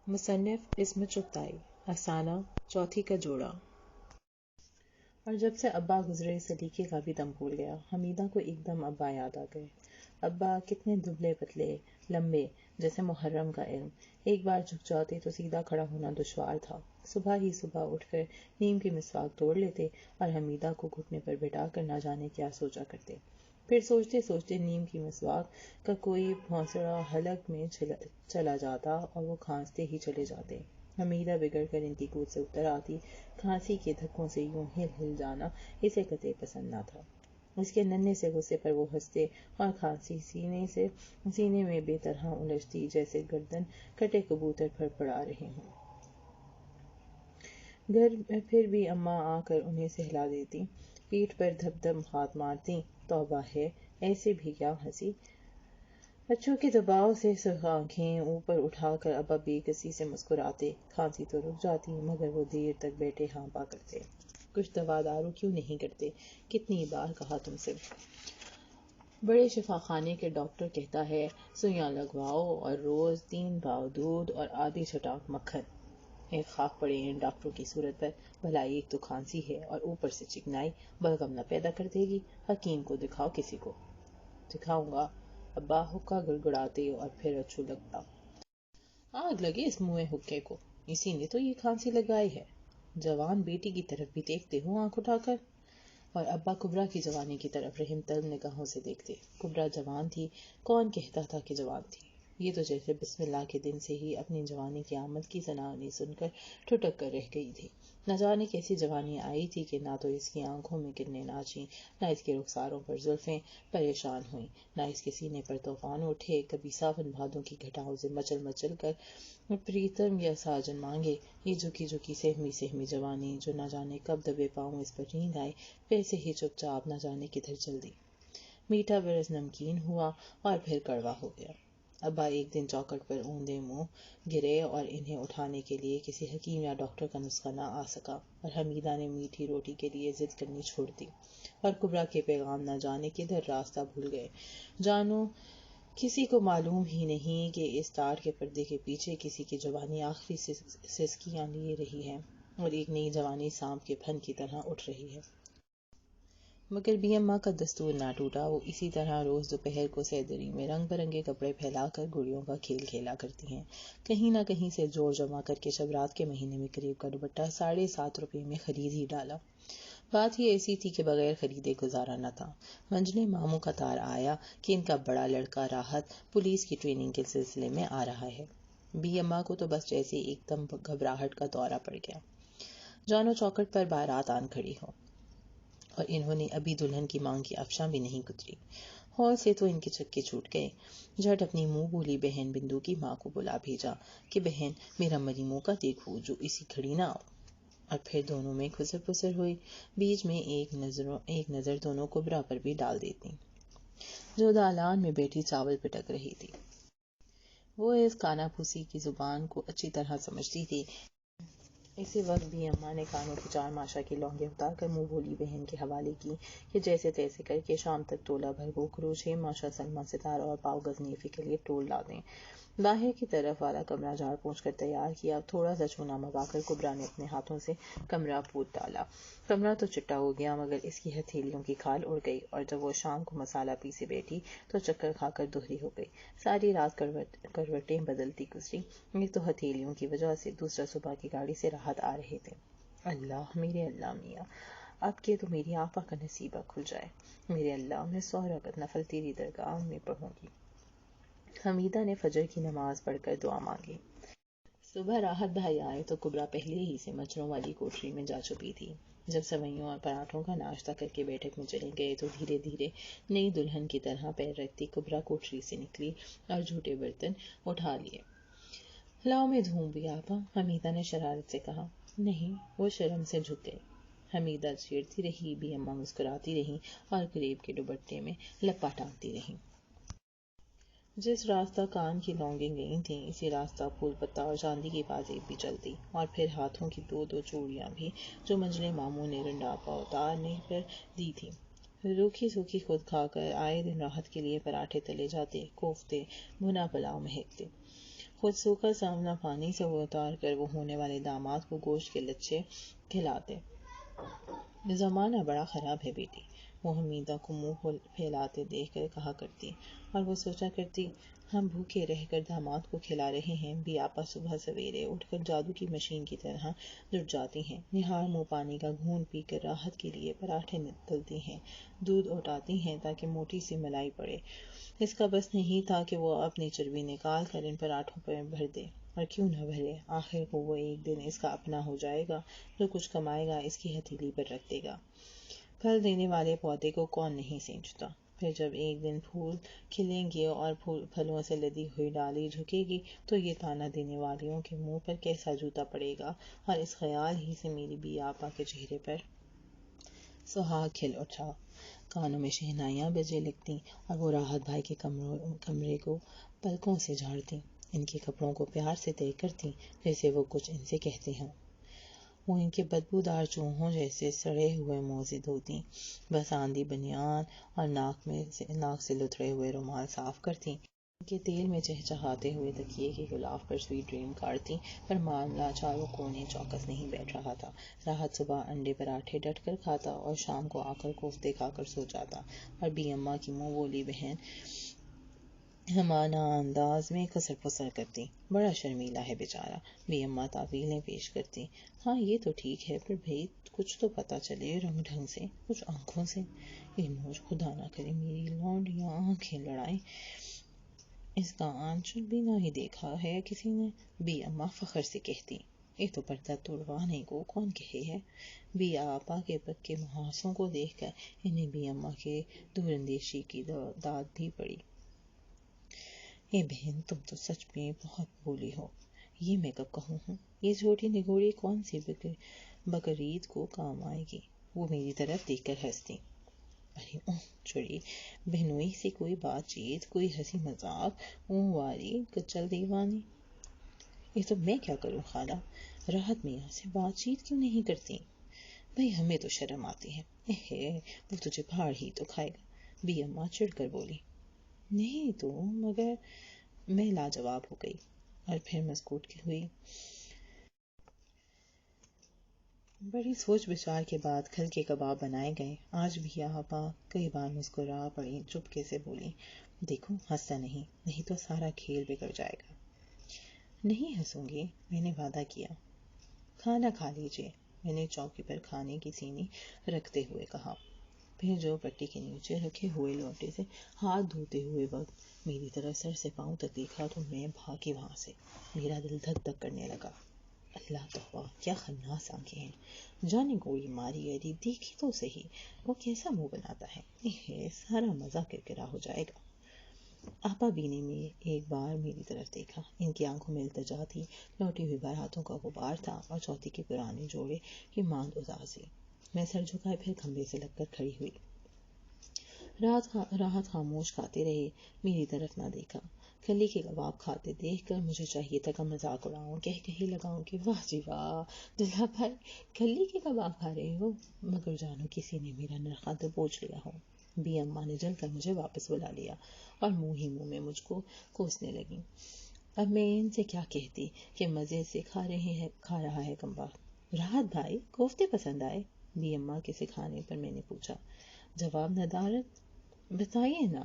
مصنف اسمت چغتائی، افسانہ چوتھی کا جوڑا۔ اور جب سے ابا گزرے سلیقے کا بھی دم بھول گیا۔ حمیدہ کو ایک دم ابا یاد آ گئے۔ ابا کتنے دبلے پتلے، لمبے، جیسے محرم کا علم۔ ایک بار جھک جاتے تو سیدھا کھڑا ہونا دشوار تھا۔ صبح ہی صبح اٹھ کر نیم کی مسواک توڑ لیتے اور حمیدہ کو گھٹنے پر بٹھا کر نہ جانے کیا سوچا کرتے۔ پھر سوچتے سوچتے نیم کی مسواک کا کوئی بھونسڑا حلق میں چلا جاتا اور وہ کھانستے ہی چلے جاتے۔ حمیدہ بگڑ کر ان کی گود سے اتر آتی۔ کھانسی کے دھکوں سے یوں ہل ہل جانا اسے قطعی پسند نہ تھا۔ اس کے ننھے سے غصے پر وہ ہنستے اور کھانسی سینے میں بے طرح الجھتی جیسے گردن کٹے کبوتر پھڑ پڑا رہے ہوں۔ گھر پھر بھی اماں آ کر انہیں سہلا دیتی، پیٹھ پر دھپ دھپ ہاتھ مارتی۔ توبہ ہے، ایسے بھی کیا ہنسی! بچوں کے دباؤ سے سرخ آنکھیں اوپر اٹھا کر ابا بے کسی سے مسکراتے۔ کھانسی تو رک جاتی مگر وہ دیر تک بیٹھے ہانپا کرتے۔ کچھ دوا دارو کیوں نہیں کرتے؟ کتنی بار کہا تم سے! بڑے شفا خانے کے ڈاکٹر کہتا ہے سوئیاں لگواؤ اور روز 3 پاؤ دودھ اور آدھی چھٹاک مکھن۔ ایک خاک پڑے ان ڈاکٹروں کی صورت پر۔ بھلائی ایک تو کھانسی ہے اور اوپر سے چکنائی بلغم نہ پیدا کر دے گی۔ حکیم کو دکھاؤ کسی کو۔ دکھاؤں گا، ابا حقہ گڑگڑاتے اور پھر اچھو لگتا۔ آگ لگے اس منہ حقے کو، اسی نے تو یہ کھانسی لگائی ہے۔ جوان بیٹی کی طرف بھی دیکھتے ہو آنکھ اٹھا کر؟ اور ابا کبرا کی جوانی کی طرف رحم طلب نگاہوں سے دیکھتے۔ کبرا جوان تھی، کون کہتا تھا کہ جوان تھی؟ یہ تو جیسے بسم اللہ کے دن سے ہی اپنی جوانی کی آمد کی سناوی سن کر ٹھٹک کر رہ گئی تھی۔ نہ جانے کیسی جوانی آئی تھی کہ نہ تو اس کی آنکھوں میں کرنیں ناچیں، نہ اس کے رخساروں پر زلفیں پریشان ہوئیں، نہ اس کے سینے پر طوفان اٹھے، کبھی ساون بھادوں کی گھٹاؤں سے مچل مچل کر پریتم یا ساجن مانگے۔ یہ جھکی جھکی سہمی سہمی جوانی جو نہ جانے کب دبے پاؤں اس پر نیند آئی، ویسے ہی چپ چاپ نہ جانے کدھر چل دی۔ میٹھا برس نمکین ہوا اور پھر کڑوا ہو گیا۔ ابا ایک دن چوکھٹ پر اوندے منہ گرے اور انہیں اٹھانے کے لیے کسی حکیم یا ڈاکٹر کا نسخہ نہ آ سکا اور حمیدہ نے میٹھی روٹی کے لیے ضد کرنی چھوڑ دی اور کبرا کے پیغام نہ جانے کدھر راستہ بھول گئے۔ جانو کسی کو معلوم ہی نہیں کہ اس ٹاٹ کے پردے کے پیچھے کسی کی جوانی آخری سسکیاں لیے رہی ہے اور ایک نئی جوانی سانپ کے پھن کی طرح اٹھ رہی ہے۔ مگر بی اماں کا دستور نہ ٹوٹا۔ وہ اسی طرح روز دوپہر کو سیدری میں رنگ برنگے کپڑے پھیلا کر گڑیوں کا کھیل کھیلا کرتی ہیں۔ کہیں نہ کہیں سے جوڑ جمع کر کے شبرات کے مہینے میں قریب کا دوپٹہ 7.5 روپے میں خرید ہی ڈالا۔ بات ہی ایسی تھی کہ بغیر خریدے گزارا نہ تھا۔ منجلے ماموں کا تار آیا کہ ان کا بڑا لڑکا راحت پولیس کی ٹریننگ کے سلسلے میں آ رہا ہے۔ بی اماں کو تو بس جیسے ایک دم گھبراہٹ کا دورہ پڑ گیا۔ جانو چوکھٹ پر بارات آن کھڑی ہو اور انہوں نے ابھی دلہن کی مانگ کی افشاں بھی نہیں گزری۔ ہال سے تو ان کے چکے چھوٹ گئے۔ جھٹ اپنی منہ بولی بہن بندو کی ماں کو بلا بھیجا کہ بہن میرا مری منہ کا دیکھو جو اسی گھڑی نہ آؤ۔ اور پھر دونوں میں خسر پسر ہوئی۔ بیچ میں ایک نظر دونوں کبرا پر بھی ڈال دیتی جو دالان میں بیٹھی چاول پٹک رہی تھی۔ وہ اس کانا پھوسی کی زبان کو اچھی طرح سمجھتی تھی۔ اسی وقت بی اماں نے کانوں کی 4 ماشا کی لونگیں اتار کر منہ بولی بہن کے حوالے کی کہ جیسے تیسے کر کے شام تک تولہ بھر گوکھرو 6 ماشا سلما ستارہ اور پاؤ غزنیفی کے لیے ٹول لا دیں۔ باہر کی طرف والا کمرہ جھاڑ پونچھ کر تیار کیا۔ تھوڑا سا چونا منگا کر کبرا نے اپنے ہاتھوں سے کمرہ پوت ڈالا۔ کمرہ تو چٹا ہو گیا مگر اس کی ہتھیلیوں کی کھال اڑ گئی اور جب وہ شام کو مسالہ پیسے بیٹھی تو چکر کھا کر دوہری ہو گئی۔ ساری رات کروٹیں بدلتی گزری۔ ایک تو ہتھیلیوں کی وجہ سے، دوسرا صبح کی گاڑی سے راحت آ رہے تھے۔ اللہ میرے اللہ میاں، اب کے تو میری آپا کا نصیبہ کھل جائے۔ میرے اللہ میں 100 رکعت نفل تیری درگاہ میں پڑھوں گی۔ حمیدہ نے فجر کی نماز پڑھ کر دعا مانگی۔ صبح راحت بھائی آئے تو کبرا پہلے ہی سے مچھروں والی کوٹری میں جا چھپی تھی۔ جب سوئیوں اور پراٹھوں کا ناشتہ کر کے بیٹھک میں چلے گئے تو دھیرے دھیرے نئی دلہن کی طرح پیر رکھتی کبرا کوٹری سے نکلی اور جھوٹے برتن اٹھا لیے۔ لاؤ میں دھوں بھی آپا، حمیدہ نے شرارت سے کہا۔ نہیں، وہ شرم سے جھک گئی۔ حمیدہ چیڑتی رہی، بی اماں مسکراتی رہیں اور قریب کے دوپٹے میں لپا ٹانگتی رہیں۔ جس راستہ کان کی لونگیں گئی تھیں اسی راستہ پھول پتا اور چاندی کی پازیب بھی چلتی اور پھر ہاتھوں کی 2 چوڑیاں بھی جو منجلے ماموں نے رنڈاپا اتارنے پر دی تھی۔ روکھی سوکھی خود کھا کر آئے دن راحت کے لیے پراٹھے تلے جاتے، کوفتے، بھنا پلاؤ مہکتے خود سوکھا سامنا پانی سے اتار کر وہ ہونے والے داماد کو گوشت کے لچھے کھلاتے۔ زمانہ بڑا خراب ہے بیٹی، وہ حمیدہ کو منہ پھیلاتے دیکھ کر کہا کرتی، اور وہ سوچا کرتی ہم بھوکے رہ کر داماد کو کھلا رہے ہیں، بھی آپا صبح سویرے اٹھ کر جادو کی مشین کی طرح جٹ جاتی ہیں، نہار منہ پانی کا گھونٹ پی کر راحت کے لیے پراٹھے تلتی ہیں، دودھ اوٹاتی ہیں تاکہ موٹی سی ملائی پڑے۔ اس کا بس نہیں تھا کہ وہ اپنی چربی نکال کر ان پراٹھوں پر بھر دے، اور کیوں نہ بھرے، آخر کو وہ ایک دن اس کا اپنا ہو جائے گا، جو کچھ کمائے گا اس کی ہتھیلی پر رکھ دے گا۔ پھل دینے والے پودے کو کون نہیں سینچتا؟ پھر جب ایک دن پھول کھلیں گے اور پھلوں سے لدی ہوئی ڈالی جھکے گی تو یہ تانا دینے والیوں کے منہ پر کیسا جوتا پڑے گا، اور اس خیال ہی سے میری بی آپا کے چہرے پر سہاگ کھل اٹھا، کانوں میں شہنائیاں بجے لگتیں، اور وہ راحت بھائی کے کمرے کو پلکوں سے جھاڑتی، ان کے کپڑوں کو پیار سے طے کرتی جیسے وہ کچھ ان سے کہتے ہوں۔ وہ ان کے بدبودار چوہوں جیسے سڑے ہوئے منہ سے دھوتی، بس آندھی بنیان اور ناک سے لتڑے ہوئے رومال صاف کرتی، ان کے تیل میں چہچہاتے ہوئے تکیے کے غلاف پر سویٹ ڈریم کاٹتی، پر معاملہ چاروں کونے چوکس نہیں بیٹھ رہا تھا۔ راحت صبح انڈے پراٹھے ڈٹ کر کھاتا اور شام کو آ کر کوفتے کھا کر سو جاتا، اور بی اماں کی منہ بولی بہن ہمانہ انداز میں کسر پسر کرتی، بڑا شرمیلا ہے بیچارہ، بی اماں تعویلیں پیش کرتی، ہاں یہ تو ٹھیک ہے، پر بھئی کچھ تو پتہ چلے رنگ ڈھنگ سے، کچھ آنکھوں سے، یہ نوچ خدا نہ کرے میری لونڈیاں آنکھیں لڑائیں، اس کا آنچل بھی نہ ہی دیکھا ہے کسی نے، بی اماں فخر سے کہتی، یہ تو پردہ توڑوانے کو کون کہے ہے۔ بی آپا کے پکے محاسوں کو دیکھ کر انہیں بی اماں کے دور اندیشی کی داد بھی پڑی۔ اے بہن تم تو سچ میں بہت بولی ہو، یہ میں کب کہوں ہوں، یہ چھوٹی نگوڑی کون سی بقرعید کو کام آئے گی۔ وہ میری طرف دیکھ کر ہنستی، ارے اوہ چھوڑی، بہنوئی سے کوئی بات چیت، کوئی ہنسی مذاق، اون واری کچل دیوانی۔ یہ تو میں کیا کروں خالہ، راحت میاں سے بات چیت کیوں نہیں کرتی؟ بھئی ہمیں تو شرم آتی ہے، وہ تجھے پھاڑ ہی تو کھائے گا، بی اماں چڑ کر بولی۔ نہیں تو مگر، میں لاجواب ہو گئی، اور پھر مسکوت ہوئی۔ بڑی سوچ بچار کے بعد کھل کے کباب بنائے گئے۔ آج بھی آپا کئی بار مسکرا پڑی، چپکے سے بولی، دیکھو ہنستا نہیں تو سارا کھیل بگڑ جائے گا۔ نہیں ہنسوں گی، میں نے وعدہ کیا۔ کھانا کھا لیجیے، میں نے چوکی پر کھانے کی سینی رکھتے ہوئے کہا۔ پھر جو پٹی کے نیچے رکھے ہوئے لوٹے سے ہاتھ دھوتے ہوئے وقت میری طرف سر سے پاؤں تک دیکھا تو میں بھاگی وہاں سے، میرا دل دھک دھک کرنے لگا۔ اللہ توبہ، کیا خناس آنکھیں ہیں، جانے گولی ماری گئی، دیکھی تو صحیح وہ کیسا منہ بناتا ہے، سارا مزہ کرکرا ہو جائے گا۔ آپا بی نے میں ایک بار میری طرف دیکھا، ان کی آنکھوں میں التجا تھی، لوٹی ہوئی باراتوں کا غبار تھا، اور چوتھی کے پرانے جوڑے کی ماند اداسی۔ میں سر جھکائے پھر کھمبے سے لگ کر کھڑی ہوئی۔ راحت خاموش کھاتے رہے، میری طرف نہ دیکھا۔ کھلی کے کباب کھاتے دیکھ کر مجھے چاہیے تھا کہ مذاق اڑاؤں، کہے لگاؤں کہ واہ جی واہ دلہا بھائی، کھلی کے کباب کھا رہے ہو، مگر جانو کسی نے میرا نرخہ دبوچ لیا ہو۔ بی اماں نے جل کر مجھے واپس بلا لیا، اور منہ ہی منہ میں مجھ کو کوسنے لگی۔ اب میں ان سے کیا کہتی کہ مزے سے کھا رہا ہے کباب۔ راحت بھائی کوفتے پسند آئے؟ بی اماں کے سکھانے پر میں نے پوچھا۔ جواب ندارت، بتائیے نا۔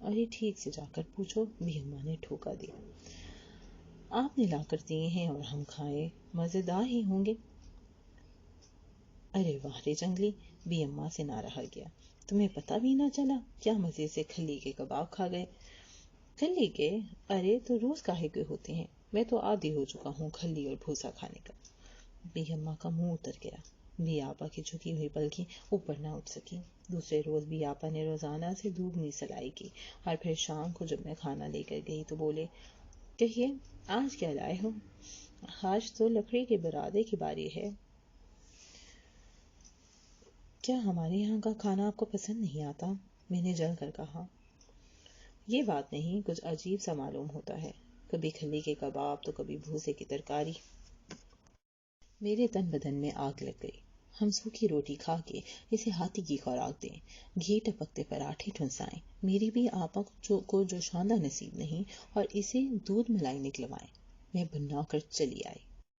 ارے ٹھیک سے جا کر پوچھو، بی اماں نے ٹھوکا دیا۔ آپ نے لا کر دیے ہیں اور ہم کھائے، مزیدار ہی ہوں گے۔ ارے واہ رے جنگلی، بی اماں سے نہ رہا گیا، تمہیں پتہ بھی نہ چلا، کیا مزے سے کھلی کے کباب کھا گئے۔ کھلی کے؟ ارے تو روز کاہے کے ہوتے ہیں، میں تو عادی ہو چکا ہوں کھلی اور بھوسا کھانے کا۔ بی اماں کا منہ اتر گیا، بی آپا کی جھکی ہوئی پلکیں اوپر نہ اٹھ سکی۔ دوسرے روز بی آپا نے روزانہ سے دوگنی سلائی کی، اور پھر شام کو جب میں کھانا لے کر گئی تو بولے، کہیے آج کیا لائے ہو؟ آج تو لکڑی کے برادے کی باری ہے۔ کیا ہمارے یہاں کا کھانا آپ کو پسند نہیں آتا؟ میں نے جل کر کہا۔ یہ بات نہیں، کچھ عجیب سا معلوم ہوتا ہے، کبھی کھلی کے کباب تو کبھی بھوسے کی ترکاری۔ میرے تن بدن میں آگ لگ گئی، ہم سوکھی روٹی کھا کے اسے ہاتھی کی خوراک دیں، گھی ٹپکتے پراٹھے ٹھنسائیں، میری بھی آپا کو جو شاندہ نصیب نہیں، اور اسے دودھ ملائی نکلوائیں۔ میں بنا کر چلی آئی۔